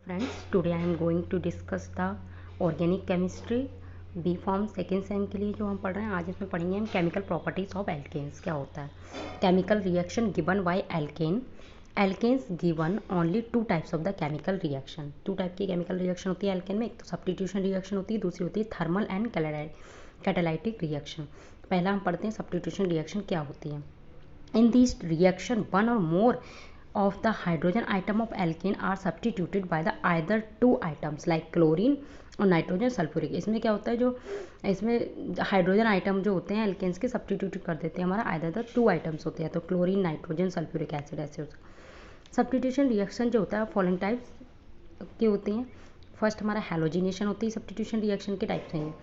Friends, today I am going to discuss the organic chemistry B pharm second sem के लिए जो हम पढ़ रहे हैं। आज इसमें पढ़ेंगे हम केमिकल प्रॉपर्टीज़ ऑफ एल्केन्स। क्या होता है chemical reaction given by alkane. Alkanes given only two types of the chemical reaction. Two type की केमिकल रिएक्शन होती है एल्केन में। एक तो सब्स्टिट्यूशन रिएक्शन होती है, दूसरी होती है थर्मल एंड कैटालाइटिक रिएक्शन। पहला हम पढ़ते हैं सब्स्टिट्यूशन रिएक्शन क्या होती है। In this reaction, one or more of the hydrogen atom of alkane are substituted by the either two items like chlorine और नाइट्रोजन सल्फ्यूरिक। इसमें क्या होता है, जो इसमें हाइड्रोजन आइटम जो होते हैं एल्केन्स के सब्स्टिट्यूट कर देते हैं हमारा आइदर द टू आइटम्स होते हैं, तो क्लोरीन नाइट्रोजन सल्फ्यूरिक एसिड ऐसे होता है। सब्स्टिट्यूशन रिएक्शन जो होता है फॉलोइंग टाइप्स की होती हैं। फर्स्ट हमारा हैलोजिनेशन होती है सब्स्टिट्यूशन रिएक्शन के टाइप्स हैं।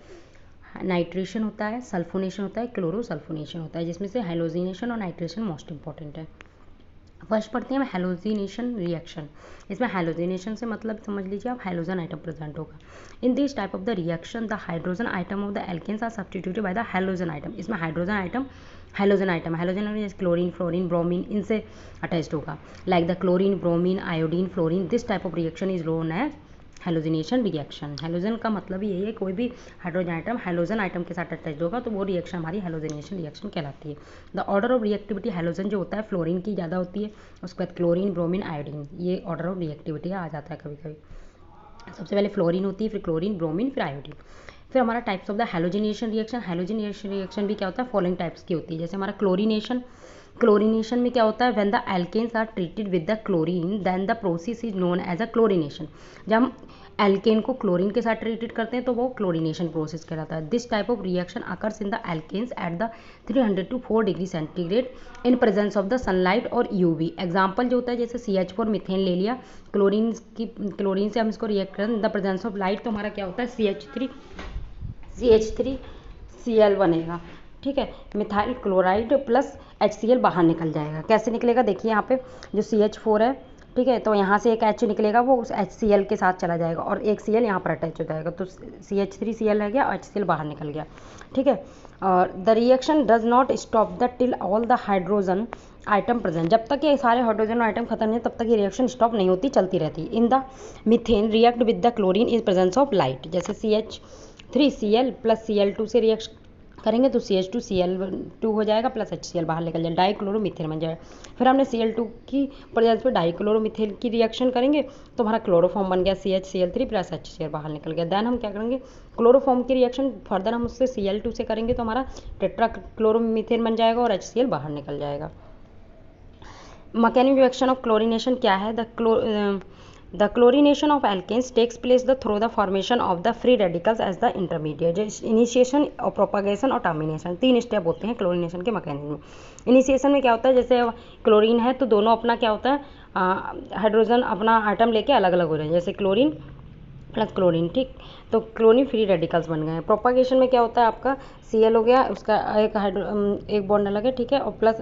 नाइट्रेशन होता है, सल्फोनेशन होता है, क्लोरोसल्फोनेशन होता है, जिसमें से हैलोजिनेशन और नाइट्रेशन मोस्ट इंपॉर्टेंट है। फर्स्ट पढ़ते हैं हम हैलोजिनेशन रिएक्शन। इसमें हैलोजिनेशन से मतलब समझ लीजिए आप हाइड्रोजन आइटम प्रेजेंट होगा। In this type of the reaction the hydrogen atom of the alkanes are substituted by the halogen atom. इसमें hydrogen atom chlorine fluorine bromine इनसे अटैच्ड होगा, like the chlorine bromine iodine fluorine. This type of reaction is known as halogenation reaction. Halogen का मतलब ही यही है, कोई भी hydrogen atom halogen item के साथ अटैच होगा तो वो रिएक्शन हमारी हैलोजिनेशन रिएक्शन कहलाती है। The order of reactivity halogen जो होता है फ्लोरीन की ज़्यादा होती है, उसके बाद क्लोरीन ब्रोमीन आयोडीन, ये ऑर्डर ऑफ रिएक्टिविटी आ जाता है कभी कभी। सबसे पहले फ्लोरीन होती है, फिर क्लोरीन ब्रोमीन, फिर आयोडीन। फिर हमारा types of the halogenation reaction. Halogenation reaction भी क्या होता है फॉलोइंग टाइप्स की होती है। जैसे हमारा क्लोरीनेशन में क्या होता है, when the alkanes are treated with the chlorine then the process is known as a chlorination. जब हम एल्केन को क्लोरीन के साथ ट्रीटेड करते हैं तो वो क्लोरीनेशन प्रोसेस कहलाता है। This type of reaction occurs in the alkanes at the 300 to 4 degree centigrade in presence of the sunlight और यूवी। एग्जाम्पल जो होता है जैसे CH4 मिथेन ले लिया, क्लोरीन से हम इसको रिएक्ट करें इन द प्रेजेंस ऑफ लाइट तो हमारा क्या होता है CH3Cl बनेगा। ठीक है, मिथाइल क्लोराइड प्लस HCl बाहर निकल जाएगा। कैसे निकलेगा देखिए, यहाँ पे जो CH4 है, ठीक है, तो यहाँ से एक H निकलेगा, वो उस HCl के साथ चला जाएगा और एक Cl यहाँ पर अटैच हो जाएगा, तो CH3Cl रह गया और HCl बाहर निकल गया। ठीक है, और the reaction does not stop the till all the hydrogen atom present. जब तक ये सारे हाइड्रोजन आइटम खत्म नहीं तब तक ये रिएक्शन स्टॉप नहीं होती, चलती रहती। In the methane react with the chlorine is presence of light. जैसे CH3Cl प्लस Cl2 से रिएक्ट करेंगे तो CH2Cl2 हो जाएगा प्लस HCl बाहर निकल जाए, डाइक्लोरोमीथेन बन जाएगा। फिर हमने Cl2 की प्रेजेंस पे डाइक्लोरोमीथेन की रिएक्शन करेंगे तो हमारा क्लोरोफॉर्म बन गया, CHCl3 प्लस HCl बाहर निकल गया। देन हम क्या करेंगे, क्लोरोफॉर्म की रिएक्शन फर्दर हम उससे Cl2 से करेंगे तो हमारा टेट्राक्लोरोमीथेन बन जाएगा और HCl बाहर निकल जाएगा। मैकेनिकल रिएक्शन ऑफ क्लोरीनेशन क्या है, The chlorination of alkanes takes place through the formation of the free radicals as the intermediate. Initiation और प्रोपागेशन और टर्मिनेशन, 3 स्टेप होते हैं क्लोरीनेशन के मैकेनिज्म में। इनिशिएशन में क्या होता है, जैसे क्लोरीन है तो दोनों अपना क्या होता है, हाइड्रोजन अपना आइटम लेके अलग अलग हो रहे हैं, जैसे क्लोरीन प्लस क्लोरीन, ठीक, तो क्लोरीन फ्री रेडिकल्स बन गए हैं। प्रोपागेशन में क्या होता है, आपका Cl हो गया, उसका एक बॉन्ड अलग है, ठीक है, और प्लस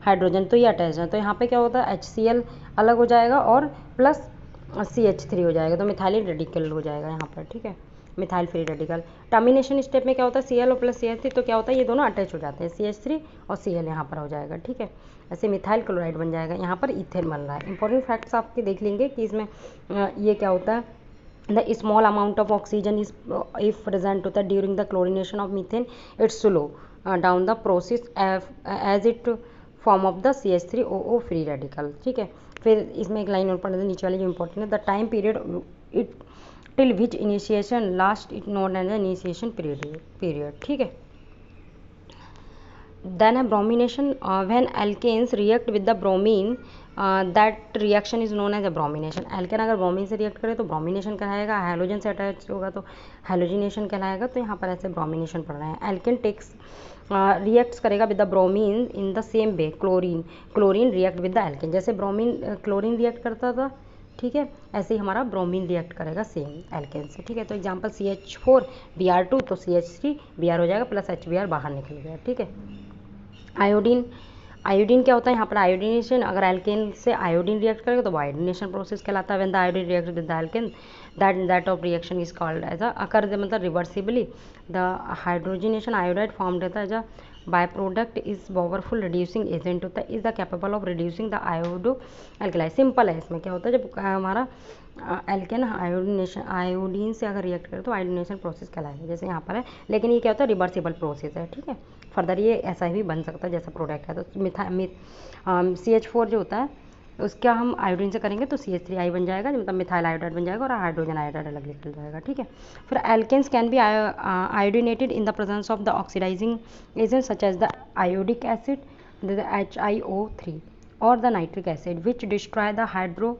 हाइड्रोजन, तो ये अटैच है, तो यहाँ पे क्या होता है HCl अलग हो जाएगा और प्लस CH3 हो जाएगा, तो मिथाइल रेडिकल हो जाएगा यहाँ पर। ठीक है, methyl free radical. Termination step में क्या होता है, Cl और प्लस CH3, तो क्या होता है ये दोनों अटैच हो जाते हैं, CH3 और Cl यहाँ पर हो जाएगा। ठीक है, ऐसे मिथाइल क्लोराइड बन जाएगा, यहाँ पर इथेन बन रहा है। इंपॉर्टेंट फैक्ट्स आपके देख लेंगे कि इसमें ये क्या होता है, the small amount of oxygen is if present होता है during the chlorination of methane its slow down the process as it form of the CH3OO free radical. ठीक है, फिर इसमें एक लाइन और पढ़ने नीचे वाली जो इंपॉर्टेंट है, the time period it till which initiation last it known as initiation period. ठीक है, then a bromination when alkanes react with the bromine that reaction is known as a bromination. alkane अगर bromine से react करे तो bromination कहलाएगा, hydrogen से attach होगा तो हैलोजिनेशन कहलाएगा, तो यहाँ पर ऐसे ब्रोमिनेशन पढ़ रहे हैं। एल्केन टेक्स रिएक्ट्स करेगा with the bromine in the same way chlorine react with the alkene. जैसे ब्रोमीन क्लोरीन रिएक्ट करता था, ठीक है, ऐसे ही हमारा ब्रोमीन रिएक्ट करेगा सेम एल्केन से। ठीक है, तो एग्जांपल CH4Br2 तो CH3Br हो जाएगा प्लस HBr बाहर निकल गया। ठीक है, आयोडीन क्या होता है, यहाँ पर आयोडीनेशन, अगर एल्केन से आयोडीन रिएक्ट करेगा तो वो आयोडीनेशन प्रोसेस कहलाता है। When the iodine react with the alkane that of reaction is called as occur मतलब reversibly the hydrogenation iodide form रहता है as by product is powerful reducing agent होता है, is the capable of reducing the iodo alkali. Simple है, इसमें क्या होता है, जब हमारा एल्केन आयोडीन से अगर रिएक्ट करे तो आयोडीनेशन प्रोसेस कहलाएगा, जैसे यहाँ पर है। लेकिन ये क्या होता है, रिवर्सिबल प्रोसेस है, ठीक है। फर्दर ये ऐसा भी बन सकता है जैसा प्रोडक्ट है। तो CH4 जो होता है उसका हम आयोडीन से करेंगे तो CH3I बन जाएगा, मतलब मिथाइल आयोडाइड बन जाएगा और हाइड्रोजन आयोडाइड अलग निकल जाएगा, ठीक है। फिर alkanes can be iodinated in the presence of the oxidising agent such as the iodic acid, HiO3 और the nitric acid which destroy the hydro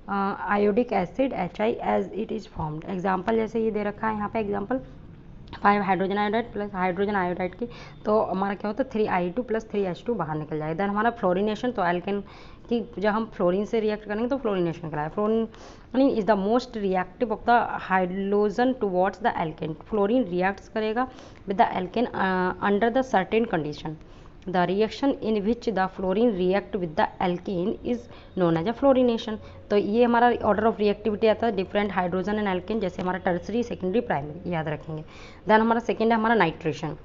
iodic acid HI as it is formed. Example जैसे ये दे रखा है यहाँ पे, example 5 hydrogen iodide plus hydrogen iodide की, तो हमारा क्या होता है 3I2 प्लस 3H2 बाहर निकल जाएगा। देन हमारा फ्लोरिनेशन, तो एल्केन की जब हम फ्लोरीन से रिएक्ट करेंगे तो फ्लोरिनेशन कराए। Fluorine is the most reactive of the hydrogen towards the alkane. Fluorine reacts करेगा with the alkane under the certain condition. The reaction in which the fluorine react with the alkane is known as a fluorination। तो ये हमारा order of reactivity आता है different hydrogen and alkene, जैसे हमारा tertiary, secondary, primary, याद रखेंगे। Then हमारा सेकेंड है हमारा नाइट्रेशन।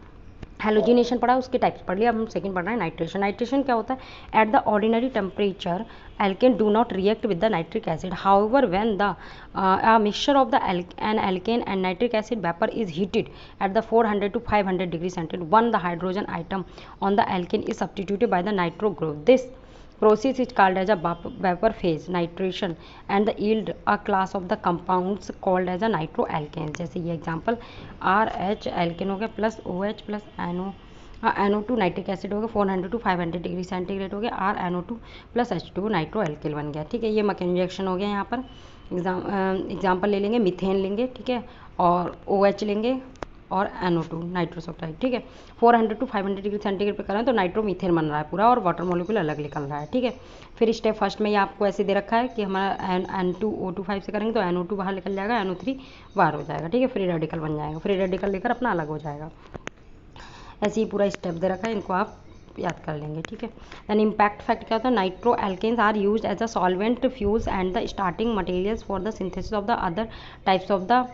हेलोजिनेशन पढ़ा, उसके टाइप्स पढ़ लिया, अब हम सेकंड पढ़ रहे हैं नाइट्रेशन। नाइट्रेशन क्या होता है, at the ordinary temperature alkane do not react with the nitric acid, however when the mixture of the an alkane and nitric acid vapour is heated at the 400 to 500 degree centigrade, one the hydrogen atom on the alkane is substituted by the nitro group. This process is called as a vapor phase nitration and the yield a class of the compounds called as a nitroalkanes। जैसे ये example RH alkene हो गया plus OH plus NO2 nitric acid हो गया 400 to 500 degree centigrade हो गया, RNO2 plus H2 nitro alkyl बन गया, ठीक है। ये मैकेनिकल रिएक्शन हो गया। यहाँ पर एग्जाम्पल ले लेंगे, मीथेन लेंगे, ठीक है, और OH लेंगे और NO2 नाइट्रस ऑक्साइड, ठीक है। 400 to 500 डिग्री सेंटीग्रेड पे करें तो नाइट्रोमीथेन बन रहा है पूरा और वाटर मॉलिक्यूल अलग निकल रहा है, ठीक है। फिर स्टेप फर्स्ट में ये आपको ऐसे दे रखा है कि हमारा N2O25 से करेंगे तो NO2 बाहर निकल जाएगा, NO3 बाहर हो जाएगा, ठीक है। फ्री रेडिकल बन जाएगा, फ्री रेडिकल लेकर अपना अलग हो जाएगा। ऐसे ही पूरा स्टेप दे रखा है, इनको आप याद कर लेंगे, ठीक है। देन इम्पैक्ट फैक्ट क्या होता है, nitro alkanes are used as a solvent, fuels and the starting materials for the synthesis of the other types of the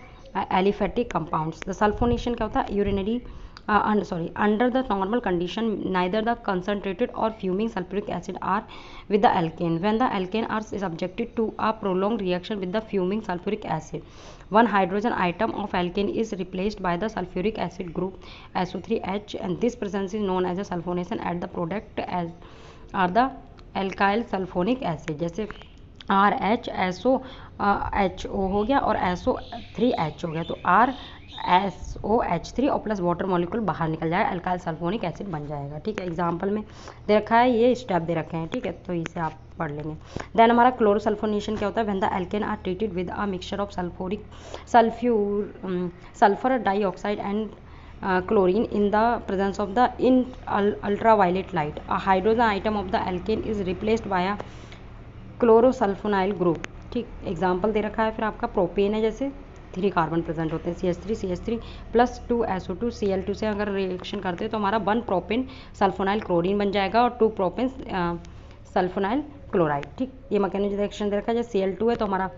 aliphatic compounds. The sulphonation क्या होता है, urinary under the normal condition neither the concentrated or fuming sulfuric acid are with the alkane. When the alkane are subjected to a prolonged reaction with the fuming sulfuric acid, one hydrogen atom of alkane is replaced by the sulfuric acid group SO3H, and this presence is known as a sulfonation at the product as are the alkyl sulfonic acid। जैसे RH SO हो गया और SO3H हो गया, तो RSOH3 और plus water molecule बाहर निकल जाएगा, अल्काइल सल्फोनिक एसिड बन जाएगा, ठीक है। एग्जाम्पल में दे रखा है, ये स्टेप दे रखे हैं, ठीक है, तो इसे आप पढ़ लेंगे। देन हमारा क्लोरोसल्फोनेशन क्या होता है, when the alkane are treated with a mixture of sulphur dioxide and chlorine in the presence of the ultraviolet light, a hydrogen atom of the alkane is replaced by a chlorosulfonyl group, ठीक। Example दे रखा है फिर आपका propane है, जैसे 3 carbon present होते हैं, CH3 प्लस 2 SO2 Cl2 से अगर रिएक्शन करते हैं तो हमारा 1 प्रोपेन सल्फोनाइल क्लोरीन बन जाएगा और 2 प्रोपेन सल्फोनाइल क्लोराइड, ठीक। ये मैकेनिकल रिएक्शन दे रखा है, जैसे Cl2 है तो हमारा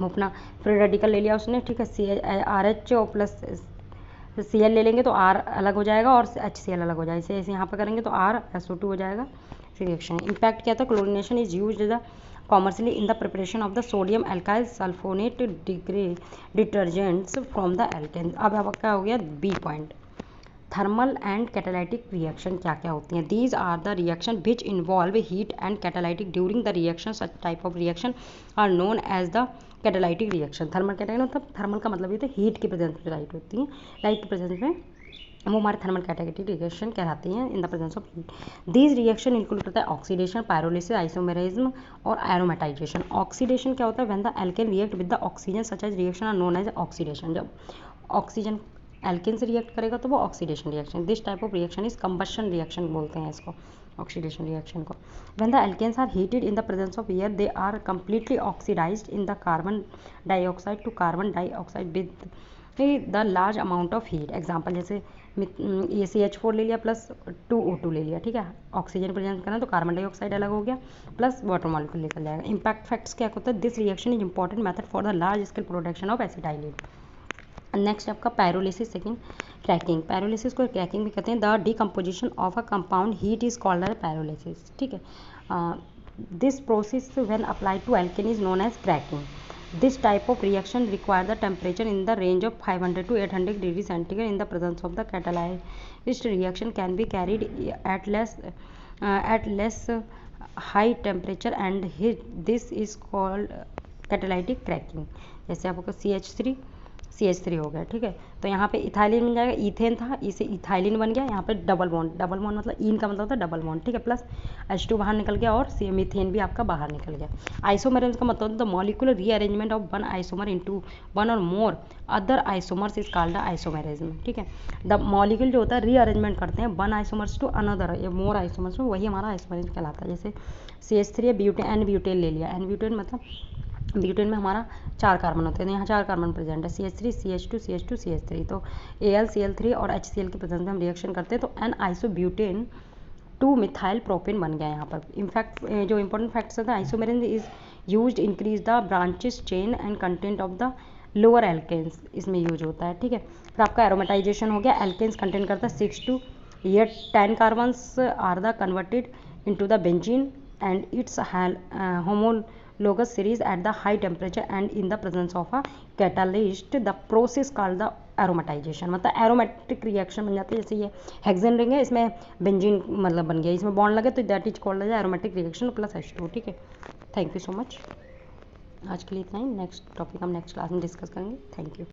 अपना फ्री रेडिकल ले लिया उसने, ठीक है। RH और प्लस Cl ले लेंगे तो R अलग हो जाएगा और HCl अलग हो जाएगा, ऐसे यहाँ पर करेंगे तो RSO2 हो जाएगा। रिएक्शन इम्पैक्ट क्या था, chlorination is used the commercially in the preparation of the sodium alkyl sulfonate detergents from the alkanes। अब आपका हो गया B point, thermal and catalytic reaction क्या क्या होती हैं। These are the reaction which involve heat and catalytic during the reaction, such type of reaction are known as the catalytic reaction. Thermal catalyst मतलब thermal का मतलब ये होता है हीट की प्रेजेंस में लाइट होती है, लाइट की प्रेजेंस में वो हमारे थर्मल कैटालाइटिक रिएक्शन कहलाती हैं in the presence of heat. These reaction include करता है ऑक्सीडेशन, पायरोलिसिस, आइसोमेरिज्म और एरोमेटाइजेशन। ऑक्सीडेशन क्या होता है, when the alkane react with the oxygen such as reaction are known as oxidation. जब ऑक्सीजन एल्केन से रिएक्ट करेगा तो वो oxidation reaction. This type of reaction is combustion reaction बोलते हैं इसको, ऑक्सीडेशन रिएक्शन को। When the alkanes are heated in the presence of air they are completely oxidized in the carbon dioxide to carbon dioxide with the large amount of heat. Example जैसे ये CH4 ले लिया plus 2O2 ले लिया, ठीक है। Oxygen present करना तो कार्बन डाइऑक्साइड अलग हो गया प्लस वाटर मॉलिक्यूल निकल जाएगा। इम्पैक्ट फैक्ट्स क्या होता है, this reaction is important method for the large scale production of acetylene. Next आपका पैरोलिसिस, सेकंड क्रैकिंग। पैरोलिसिस को क्रैकिंग भी कहते हैं। The decomposition of a compound heat is called as pyrolysis, ठीक है। This process when applied to alkane is known as cracking. This type of reaction require the temperature in the range of 500 to 800 degree centigrade in the presence of the catalysed reaction can be carried at less high temperature and heat. This is called catalytic cracking. जैसे आपको CH3 हो गया, ठीक है। तो यहाँ पे ethylene बन जाएगा, इथेन था, इसे इथाइलिन बन गया। यहाँ पे डबल बॉन्ड मतलब इन का मतलब होता है डबल बॉन्ड, ठीक है, प्लस H2 बाहर निकल गया और मीथेन भी आपका बाहर निकल गया। आइसोमेरिज्म का मतलब the molecular rearrangement of one isomer into one और more other isomers is called isomerism, ठीक है। द मॉलिक्यूल जो होता है रीअरेंजमेंट करते हैं वन आइसोमर्स टू अनदर या मोर आइसोमर्स में, वही हमारा आइसोमेरिज्म कहलाता है। जैसे CH3 है, एन ब्यूटेन ले लिया। एन ब्यूटेन मतलब ब्यूटेन में हमारा 4 कार्बन होते हैं, यहाँ 4 कार्बन प्रेजेंट है, CH3 CH2 CH2 CH3। तो AlCl3 और HCl के प्रेजेंस में हम रिएक्शन करते हैं तो एन आइसोब्यूटेन 2 मिथाइल प्रोपेन बन गया यहाँ पर। इनफैक्ट जो इंपॉर्टेंट फैक्ट्स होता है, isomerism is used increase the branches chain and content of the lower alkanes, इसमें यूज होता है, ठीक है। फिर आपका एरोमेटाइजेशन हो गया। एल्केन्स कंटेंट करता है 6 to 10 carbons are the converted into the benzene and its homologous series at the high temperature and in the presence of a catalyst. The process called the aromatization, मतलब aromatic reaction बन जाती है। जैसे ये hexane ring है, इसमें benzene मतलब बन गया, इसमें बॉन्ड लगे तो that is called as aromatic reaction plus H2, ठीक है। Thank you so much. आज के लिए इतना ही। नेक्स्ट टॉपिक हम नेक्स्ट क्लास में डिस्कस करेंगे। Thank you.